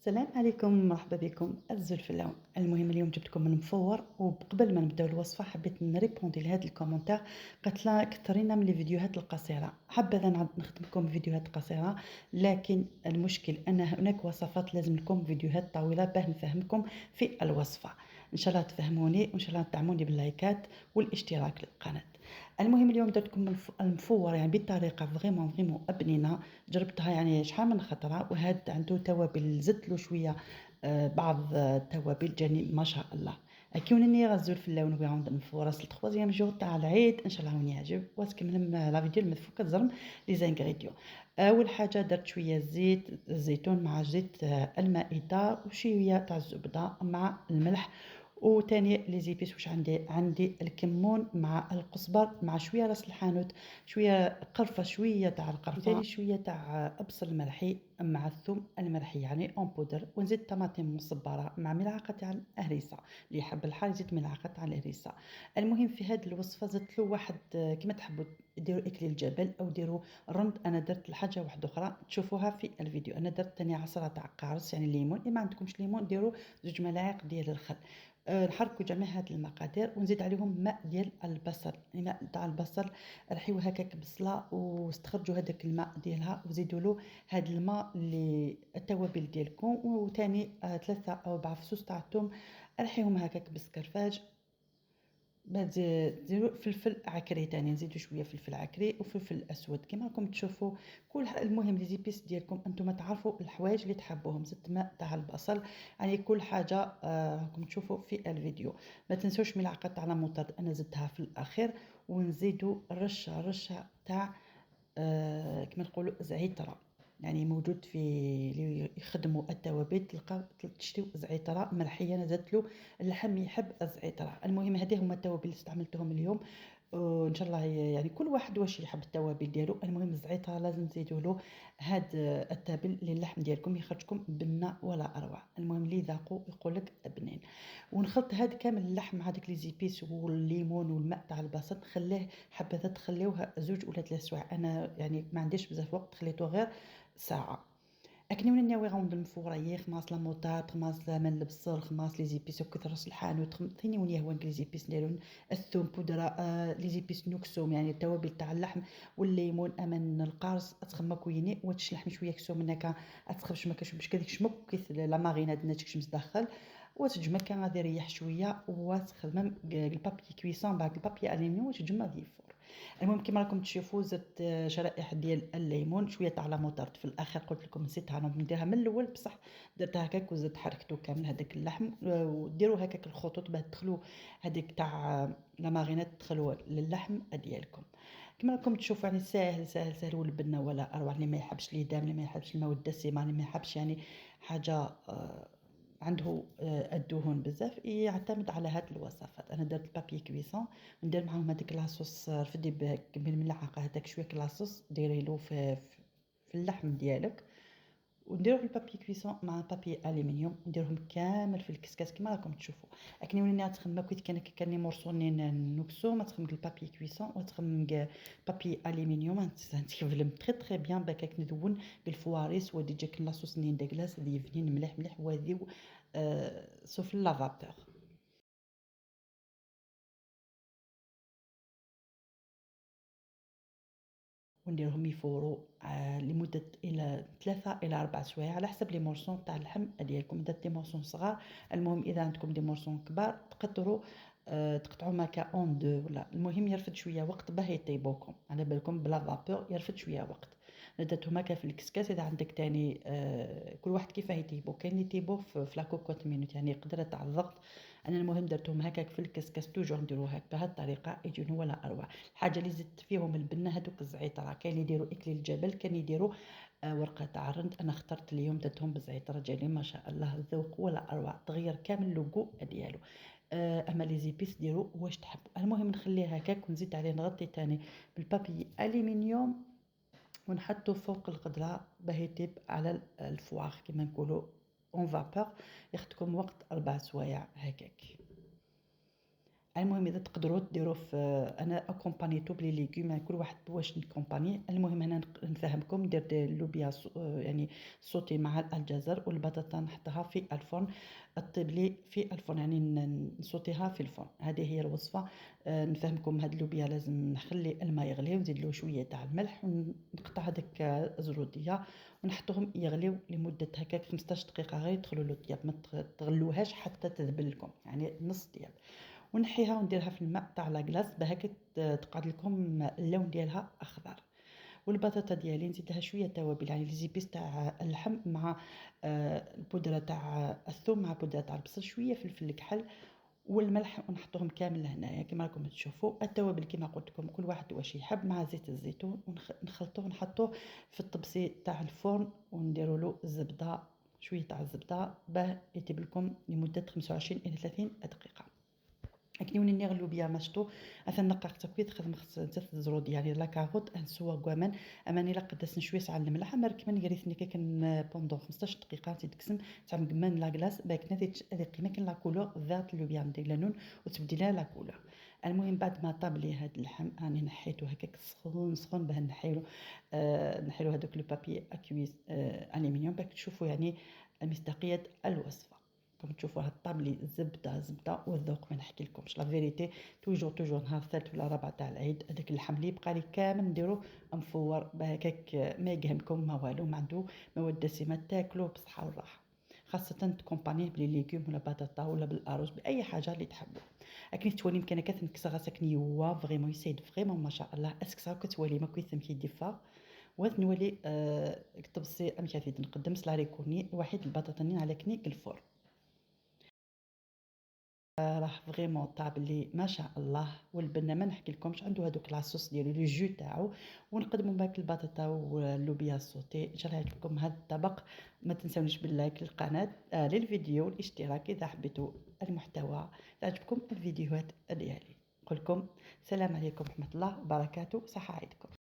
السلام عليكم، مرحبا بكم الزلفلة. المهم اليوم جبتكم المفور، وقبل ما نبداو الوصفة حبيت نريبوندي لهاد الكومنتار. قالت لا كثرينا من الفيديوهات القصيرة، حبذا نعد نخدم لكم فيديوهات قصيرة، لكن المشكل ان هناك وصفات لازم لكم فيديوهات طويلة باه نفهمكم في الوصفة. ان شاء الله تفهموني وان شاء الله تدعموني باللايكات والاشتراك للقناة. المهم اليوم درتكم المفور يعني بطريقة فريمون بنينة. جربتها يعني شحال من خطرة، وهاد عنده توابل زدت له شوية بعض التوابل جاني ما شاء الله. كيونني غزول في اللون ويعاود المفورة 3 جور تاع العيد ان شاء الله هون يعجب. واسكمل لا فيديو المدفوع كتزرم لي زانغريديون. اول حاجه درت شويه زيت الزيتون مع زيت المائده وشويه تاع الزبده مع الملح. وتاني لي زيبيس واش عندي الكمون مع القزبر مع شويه راس الحانوت، شويه قرفه، شويه تاع القرفه، وتاني شويه تاع ابصل الملحي مع الثوم الملحي يعني اون بودر، ونزيد طماطم مصبره مع ملعقه تاع الهريسه. اللي يحب الحار يزيد ملعقه تاع الهريسه. المهم في هذه الوصفه زدت له واحد كما تحبوا ديروا اكليل الجبل او ديروا الرند. انا درت الحاجه واحده اخرى تشوفوها في الفيديو. انا درت تاني عصره تاع قارص يعني ليمون، ما عندكمش ليمون ديروا 2 ملاعق ديال الخل. نحركوا جميع هاد المقادير ونزيد عليهم ماء ديال البصل، الماء تاع البصل رحيوه هكاك بصله واستخرجوا هذاك الماء ديالها وزيدوا له هاد الماء اللي التوابل ديالكم. وثاني 3 أو 4 فصوص تاع الثوم رحيهم هكاك بالسكرفاج. بعد ديروا فلفل عكري تاني، نزيدوا شويه فلفل عكري وفلفل اسود كما راكم تشوفوا. المهم لي زيبيس ديالكم انتم تعرفوا الحوايج اللي تحبوهم. زدت ماء تاع البصل يعني كل حاجه راكم تشوفوا في الفيديو. ما تنسوش ملعقه تاع لاموطاد انا زدتها في الاخير. ونزيدوا رشه تاع كما نقولوا زعتره، يعني موجود في اللي يخدموا التوابل تلقاو تشريو زعتره ملحيه. انا زدت له اللحم يحب الزعتره. المهم هذه هما التوابل اللي استعملتهم اليوم. وان شاء الله يعني كل واحد واش يحب التوابل ديالو. المهم الزعتره لازم تزيدوا له هاد التابل للحم ديالكم يخرجكم بنه ولا اروع. المهم اللي ذاقوا يقول لك بنين. ونخلط هاد كامل اللحم مع ديك لي زيبيس والليمون والماء تاع البصل، نخليه حبذا تخليوه 2 ولا 3 سوايع. انا يعني ما عنديش بزاف وقت خليته غير ساعه. أكني وني ناوي غاوند المفورية خماص لاموطاد خماص من البصل خماص لي زيبيس وكثر راس الحانوت ثاني وني هو لي زيبيس نديرو الثوم بودرة لي زيبيس نكسوم يعني التوابل تاع اللحم والليمون امان القارص اتخمى كويني وتش اللحم شويه كسوم هناك اتخرج ما كاش باش كذيك شمك كيف لا ماريناد ناتك مدخل. وتجمع كان غادي يريح شويه وتخدم البابي كويسون بعد البابي الومنيوم وتجمع ديال الفور. المهم كما راكم تشوفوا زدت شرائح ديال الليمون شويه تاع لا موطارد في الاخر. قلت لكم نسيتها نديرها من الاول بصح درتها هكاك وزدت حركته كامل هذاك اللحم. وديروا هكاك الخطوط باه تدخلوا هذيك تاع لا مارينات تدخلوا للحم ديالكم. كما راكم تشوفوا يعني ساهل ساهل ساهل والبنه ولا اروع. اللي ما يحبش لي دام، اللي ما يحبش الماء الدسمه، اللي ما يحبش يعني حاجه عنده الدهون بزاف يعتمد على هاد الوصفات. انا درت البابي كويسون ندير معاهم هذيك لاصوص رفدي بالملعقه هذاك شويه لاصوص ديري له في اللحم ديالك. ونديرو في البابي كويسون مع بابي الومنيوم نديرهم كامل في الكسكاس كما راكم تشوفوا. اكني ولينا تخمم كيف كاني مورسوني نكسو ما تخمم البابي كويسون وتخمم بابي الومنيوم تخدم تري تري بيان باكاك ندون بالفواريس ودي جاك لاصوص نين داكلاس اللي فنين مليح مليح وهذه سوف لافابور. ونديرهم يفوروا لمدة إلى 3 إلى 4 سوايع على حسب لي مورسون تاع اللحم ديالكم. درت دي مورسون صغار. المهم إذا عندكم دي مورسون كبار تقدروا تقطعوا ماكا اون دو ولا. المهم يرفد شويه وقت باه يطيبوكم على بالكم بلا فابور يرفد شويه وقت. درتهم هكا في الكسكاس. اذا عندك تاني كل واحد كيفاه يطيبو. كاين اللي يطيبوه في لاكوكوت مينوت يعني قدره تاع الضغط. انا المهم درتهم هكاك في الكسكاس توجور نديرو هكا بهذه الطريقه يجون ولا اروع. الحاجه اللي زدت فيهم البنه هذوك الزعتره. كاين اللي يديروا اكليل الجبل كان يديروا ورقه تاع الرند. انا اخترت اليوم درتهم بالزعتره جالي ما شاء الله الذوق ولا اروع. تغير كامل اللوغو ديالو. اما لي زيبيس ديروا واش تحبوا. المهم نخليه هكاك ونزيد عليه نغطي تاني بالبابي الومنيوم ونحطو فوق القدره باه يطيب على الفواغ كما نقولوا اون فابور. ياخذكم وقت 4 سوايع هكاك. المهم إذا تقدروا ديروا في أنا أكومبانيتو بلي ليغوم يعني كل واحد واش نكومبانيه. المهم أنا نفهمكم ندير اللوبيا يعني سوتي مع الجزر والبطاطا نحطها في الفرن طيب لي في الفرن يعني نسوتيها في الفرن. هذه هي الوصفة. نفهمكم هاد اللوبيا لازم نخلي الماء يغلي ونزيد له شوية تاع الملح ونقطع هذيك الزرودية ونحطوهم يغليو لمدة هكاك 15 دقيقة غير يدخلوا للطياب ما تغلوهاش حتى تذبل لكم يعني نص ديال ونحيها ونديرها في الماء تاع لاكلاص بهاك تقعد لكم اللون ديالها اخضر. والبطاطا ديالي نزيد لها شويه توابل يعني ليزيبيس تاع اللحم مع البودره تاع الثوم مع بودره تاع البصل شويه فلفل كحل والملح ونحطوهم كامل هنايا كما راكم تشوفوا. التوابل كما قلت لكم كل واحد واش يحب مع زيت الزيتون ونخلطوه ونحطوه في الطبسي تاع الفرن ونديروا له الزبده شويه تاع الزبده باه يطيب لكم لمده 25 الى 30 دقيقه. كنيوني نغلو بيا مشطو اثن نقاق تكويت خدم خص زرود يعني لا كاروت ان سوا كوامان اماني لا قداس نشويس على الملح مرك من غريثني كان بوندو 15 دقيقه تكسم تاع مكمان لا كلاص باك قيمه كان لا كولور ذات لو بيان دي لانون وتبديلها لا كولور. المهم بعد ما طاب لي هاد اللحم راني نحيته هكاك سخون سخون باه نحيلو نحيلو هذوك لو بابي اكويس الومنيوم باك تشوفوا يعني مصداقيه الوصفه. كما تشوفوا هاد الطابلي زبده والذوق ما نحكي لكمش لا فيريتي. توجور نهار الثالث ولا الرابع تاع العيد هذاك اللحم اللي يبقى لي كامل نديرو مفور هكاك ما يقهمكم ما والو ما عنده مواد دسمه تاكلوه بصحه والراحه خاصة تكومبانيه بلي ليغوم ولا بطاطا ولا بالأرز بأي حاجة اللي تحبوا. أكني تولي مكان كتنكسر راسك نيوا فريمون يسيد فريمون ما شاء الله اسكسا كتولي ما كويس مكي ديفا وات نولي كتبصي أم كثيد نقدم سلاري كوني الوحيد البطاطا على كنيك الفور راه فريمون طاب لي ما شاء الله. والبنه ما نحكي لكمش عنده هذوك لاصوص ديالو لو جو تاعو ونقدموا معاك البطاطا واللوبيا صوتي. ان شاء الله يعجبكم هذا الطبق. ما تنسونيش باللايك للقناه للفيديو والاشتراك اذا حبيتوا المحتوى اذا عجبكم الفيديوهات ديالي. نقول لكم السلام عليكم ورحمه الله وبركاته صحه عيدكم.